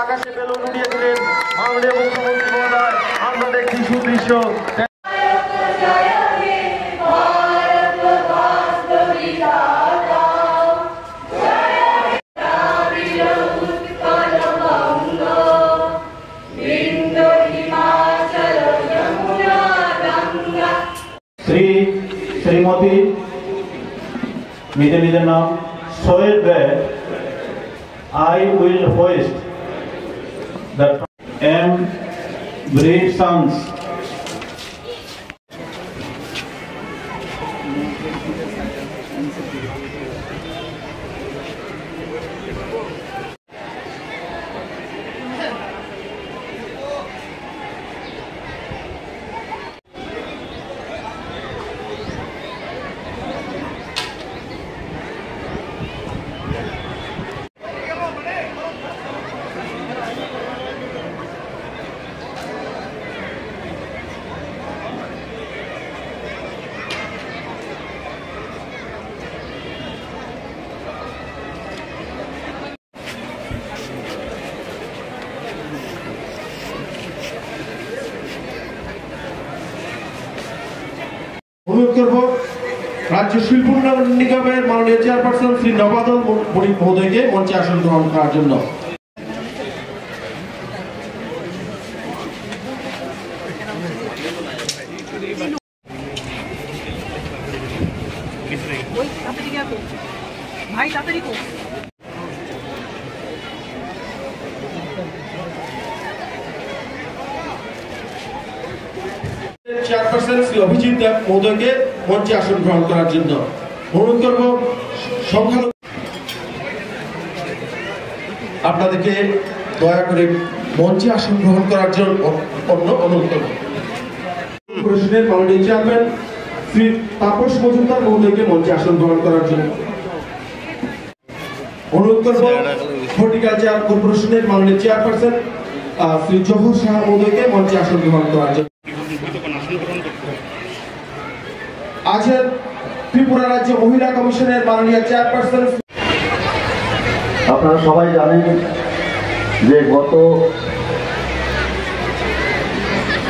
আকাশে বেলুন উড়িয়ে দিলেন মাননীয় মুখ্যমন্ত্রী মহোদয়। আমরা দেখছি সুদৃশ্য। श्रीमती निजे निजे नाम swear that I will hoist the and brave sons অনুরোধ করব রাজ্য শিল্প উন্নয়ন নিগমের মাননীয় চেয়ারপারসন শ্রী নবাদল বণিক মহোদয়কে মঞ্চে আসন গ্রহণ করার জন্য। চেয়ারপারসন শ্রী অভিজিৎ দেব মহোদয়কে মঞ্চে আসন গ্রহণ করার জন্য অনুরোধ করব। সংখ্যালঘু আপনাদেরকে দয়া করে মঞ্চে আসন গ্রহণ করার জন্য অনুরোধ করব। কর্পোরেশনের মাননীয় চেয়ারম্যান শ্রী তাপস মজুমদার মহোদয়কে মঞ্চে আসন গ্রহণ করার জন্য অনুরোধ করব। হর্টিকালচার কর্পোরেশনের মাননীয় চেয়ারপারসন শ্রী জহর শাহ মহোদয়কে মঞ্চে আসন গ্রহণ করার জন্য। আছেন ত্রিপুরা রাজ্য মহিলা কমিশনের মাননীয় চেয়ারপারসন। আপনারা সবাই জানেন যে গত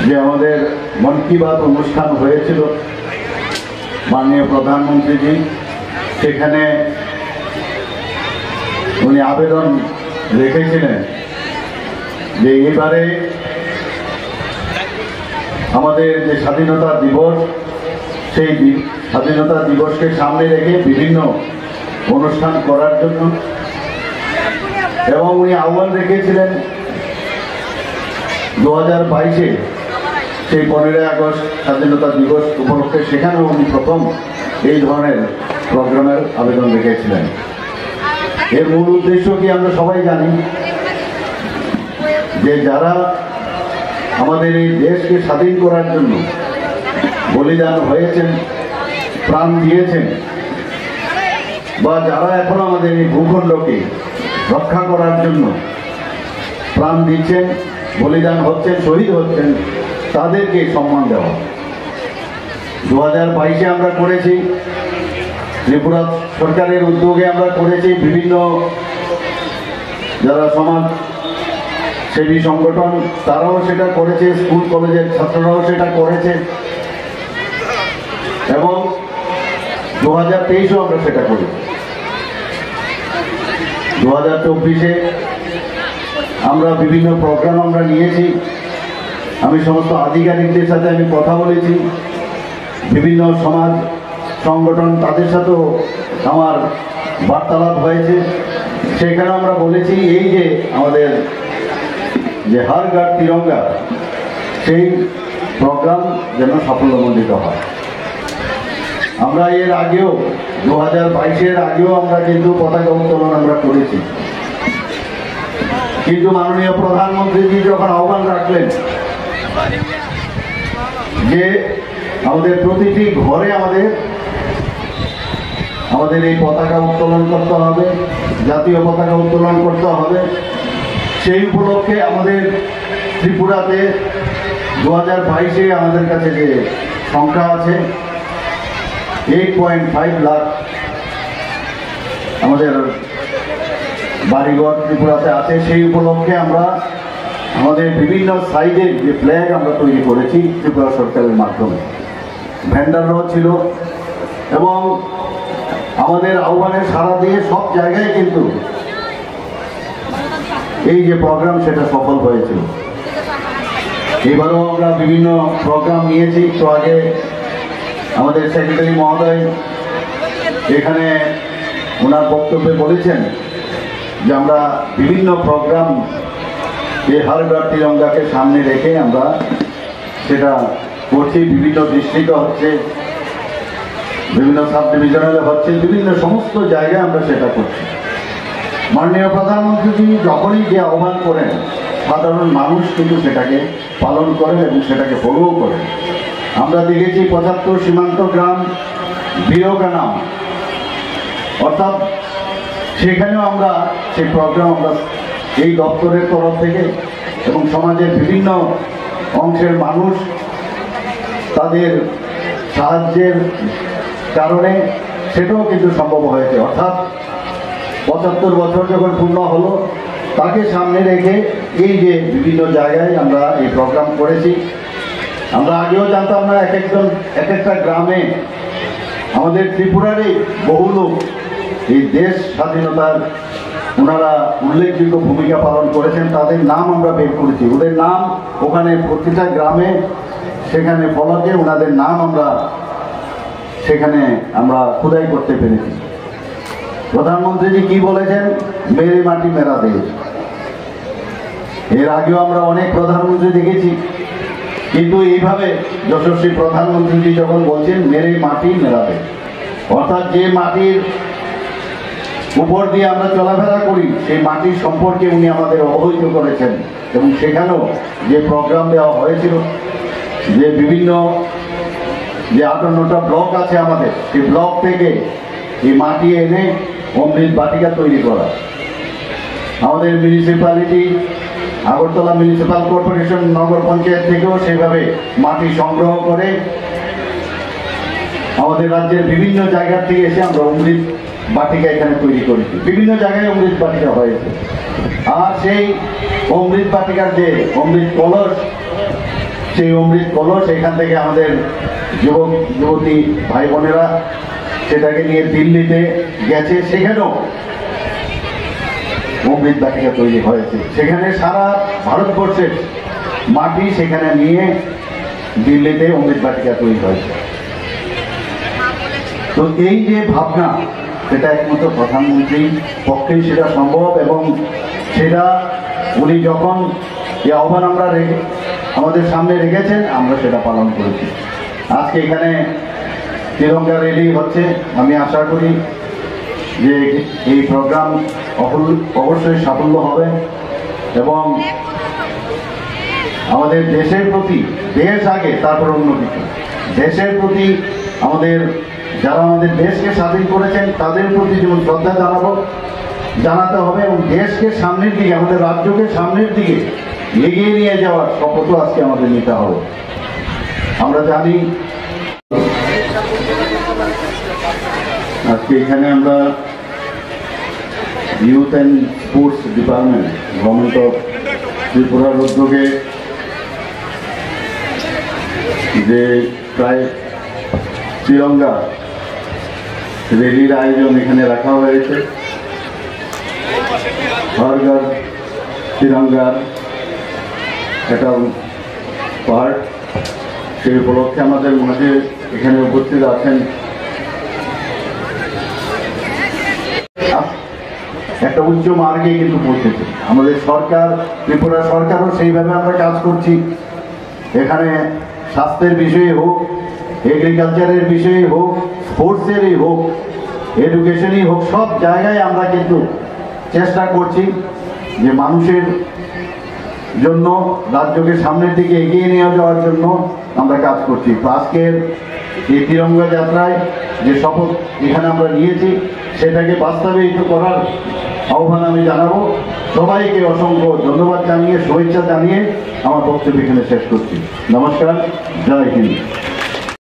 যে আমাদের মন কি বাত অনুষ্ঠান হয়েছিল মাননীয় প্রধানমন্ত্রীজি, সেখানে উনি আবেদন রেখেছিলেন যে এবারে আমাদের যে স্বাধীনতা দিবস, সেই স্বাধীনতা দিবসকে সামনে রেখে বিভিন্ন অনুষ্ঠান করার জন্য, এবং উনি আহ্বান রেখেছিলেন 2022-এ সেই 15ই আগস্ট স্বাধীনতা দিবস উপলক্ষে, সেখানেও উনি প্রথম এই ধরনের প্রোগ্রামের আবেদন রেখেছিলেন। এর মূল উদ্দেশ্য কি আমরা সবাই জানি, যে যারা আমাদের এই দেশকে স্বাধীন করার জন্য বলিদান হয়েছেন, প্রাণ দিয়েছেন, বা যারা এখন আমাদের এই ভূখণ্ডকে রক্ষা করার জন্য প্রাণ দিচ্ছেন, বলিদান হচ্ছেন, শহীদ হচ্ছেন, তাদেরকে সম্মান দেওয়া। 2022-এ আমরা করেছি, ত্রিপুরা সরকারের উদ্যোগে আমরা করেছি, বিভিন্ন যারা সমাজ সেবী সংগঠন তারাও সেটা করেছে, স্কুল কলেজের ছাত্ররাও সেটা করেছে, এবং 2023-এও আমরা সেটা করি। 2024-এ আমরা বিভিন্ন প্রোগ্রাম আমরা নিয়েছি। আমি সমস্ত আধিকারিকদের সাথে আমি কথা বলেছি, বিভিন্ন সমাজ সংগঠন তাদের সাথেও আমার বার্তালাপ হয়েছে। সেখানে আমরা বলেছি এই যে আমাদের যে হর ঘর তিরঙ্গা, সেই প্রোগ্রাম যেন সাফল্যমণ্ডিত হয়। আমরা এর আগেও 2022-এর আগেও আমরা কিন্তু পতাকা উত্তোলন আমরা করেছি, কিন্তু মাননীয় প্রধানমন্ত্রীজি যখন আহ্বান রাখলেন যে আমাদের প্রতিটি ঘরে আমাদের এই পতাকা উত্তোলন করতে হবে, জাতীয় পতাকা উত্তোলন করতে হবে, সেই উপলক্ষে আমাদের ত্রিপুরাতে 2022-এ আমাদের কাছে যে সংখ্যা আছে 8.5 লাখ আমাদের বাড়িঘর ত্রিপুরাতে আছে। সেই উপলক্ষে আমরা আমাদের বিভিন্ন সাইজের যে ফ্ল্যাগ আমরা তৈরি করেছি ত্রিপুরা সরকারের মাধ্যমে, ভেন্ডাররাও ছিল, এবং আমাদের আহ্বানের সাড়া দিয়ে সব জায়গায় কিন্তু এই যে প্রোগ্রাম সেটা সফল হয়েছিল। এবারও আমরা বিভিন্ন প্রোগ্রাম নিয়েছি। তো আগে আমাদের সেক্রেটারি মহোদয় এখানে ওনার বক্তব্যে বলেছেন যে আমরা বিভিন্ন প্রোগ্রাম এই হর ঘর তিরঙ্গাকে সামনে রেখে আমরা সেটা করছি। বিভিন্ন ডিস্ট্রিক্টে হচ্ছে, বিভিন্ন সাব ডিভিশনালে হচ্ছে, বিভিন্ন সমস্ত জায়গায় আমরা সেটা করছি। মাননীয় প্রধানমন্ত্রী যখনই যে আহ্বান করেন, সাধারণ মানুষ কিন্তু সেটাকে পালন করেন এবং সেটাকে ফলোও করেন। আমরা দেখেছি 75 সীমান্ত গ্রাম বিরোগানাম, অর্থাৎ সেখানেও আমরা সেই প্রোগ্রাম আমরা এই দপ্তরের তরফ থেকে এবং সমাজের বিভিন্ন অংশের মানুষ তাদের সাহায্যের কারণে সেটাও কিন্তু সম্ভব হয়েছে। অর্থাৎ 75 বছর যখন পূর্ণ হলো, তাকে সামনে রেখে এই যে বিভিন্ন জায়গায় আমরা এই প্রোগ্রাম করেছি। আমরা আগেও জানতাম না, এক একটা গ্রামে আমাদের ত্রিপুরারই বহু লোক এই দেশ স্বাধীনতার ওনারা উল্লেখযোগ্য ভূমিকা পালন করেছেন, তাদের নাম আমরা বের করেছি। ওদের নাম ওখানে প্রতিটা গ্রামে সেখানে ফলকে ওনাদের নাম আমরা সেখানে আমরা খোদাই করতে পেরেছি। প্রধানমন্ত্রীজি কি বলেছেন, মেরে মাটি মেরা দেশ। এর আগেও আমরা অনেক প্রধানমন্ত্রী দেখেছি, কিন্তু এইভাবে যশস্বী প্রধানমন্ত্রীজি যখন বলছেন মেরে মাটি মেরা দেশ, অর্থাৎ যে মাটির উপর দিয়ে আমরা চলাফেরা করি সেই মাটির সম্পর্কে উনি আমাদের অবহিত করেছেন। এবং সেখানেও যে প্রোগ্রাম দেওয়া হয়েছিল, যে বিভিন্ন যে 58টা ব্লক আছে আমাদের, সেই ব্লক থেকে এই মাটি এনে অমৃত বাটিকা তৈরি করা। আমাদের মিউনিসিপ্যালিটি আগরতলা মিউনিসিপ্যাল কর্পোরেশন নগর পঞ্চায়েত থেকেও সেভাবে মাটি সংগ্রহ করে আমাদের রাজ্যের বিভিন্ন জায়গা থেকে এসে আমরা অমৃত বাটিকা এখানে তৈরি করেছি। বিভিন্ন জায়গায় অমৃত বাটিকা হয়েছে। আর সেই অমৃত বাটিকার যে অমৃত কলস, সেই অমৃত কলস এখান থেকে আমাদের যুবক যুবতী ভাই বোনেরা সেটাকে নিয়ে দিল্লিতে গেছে, সেখানেও অমৃত বাটিকা তৈরি হয়েছে। সেখানে সারা ভারতবর্ষের মাটি সেখানে নিয়ে দিল্লিতে অমৃত বাটিকা তৈরি হয়েছে। তো এই যে ভাবনা, সেটা একমাত্র প্রধানমন্ত্রীর পক্ষেই সেটা সম্ভব, এবং সেটা উনি যখন এই আহ্বান আমরা আমাদের সামনে রেখেছেন, আমরা সেটা পালন করেছি। আজকে এখানে তিরঙ্গা র্যালি হচ্ছে, আমি আশা করি যে এই প্রোগ্রাম অবশ্যই সাফল্য হবে এবং আমাদের দেশের প্রতি, দেশ আগে তারপর অন্য কিছু, দেশের প্রতি আমাদের যারা আমাদের দেশকে স্বাধীন করেছেন তাদের প্রতি যেমন শ্রদ্ধা জানাতে হবে এবং দেশকে সামনের দিকে, আমাদের রাজ্যকে সামনের দিকে এগিয়ে নিয়ে যাওয়ার শপথও আজকে আমাদের নিতে হবে। আমরা জানি আজকে এখানে আমরা youth and sports department government of ত্রিপুরার উদ্যোগে যে প্রায় তিরঙ্গা র্যালির আয়োজন এখানে রাখা হয়েছে। হর ঘর তিরঙ্গার একটা পার্ট, সেই উপলক্ষে আমাদের মাঝে এখানে উপস্থিত আছেন একটা উচ্চ মার্গে কিন্তু পৌঁছেছে আমাদের সরকার, ত্রিপুরা সরকারও সেইভাবে আমরা কাজ করছি। এখানে স্বাস্থ্যের বিষয়ে হোক, এগ্রিকালচারের বিষয়ে হোক, স্পোর্টসেরই হোক, এডুকেশনই হোক, সব জায়গায় আমরা কিন্তু চেষ্টা করছি যে মানুষের জন্য, রাজ্যকে সামনের দিকে এগিয়ে নিয়ে যাওয়ার জন্য আমরা কাজ করছি। তো আজকের এই তিরঙ্গা যাত্রায় যে শপথ এখানে আমরা নিয়েছি সেটাকে বাস্তবায়িত করার আহ্বান আমি জানাবো। সবাইকে অসংখ্য ধন্যবাদ জানিয়ে, শুভেচ্ছা জানিয়ে আমার বক্তব্য এখানে শেষ করছি। নমস্কার, জয় হিন্দ।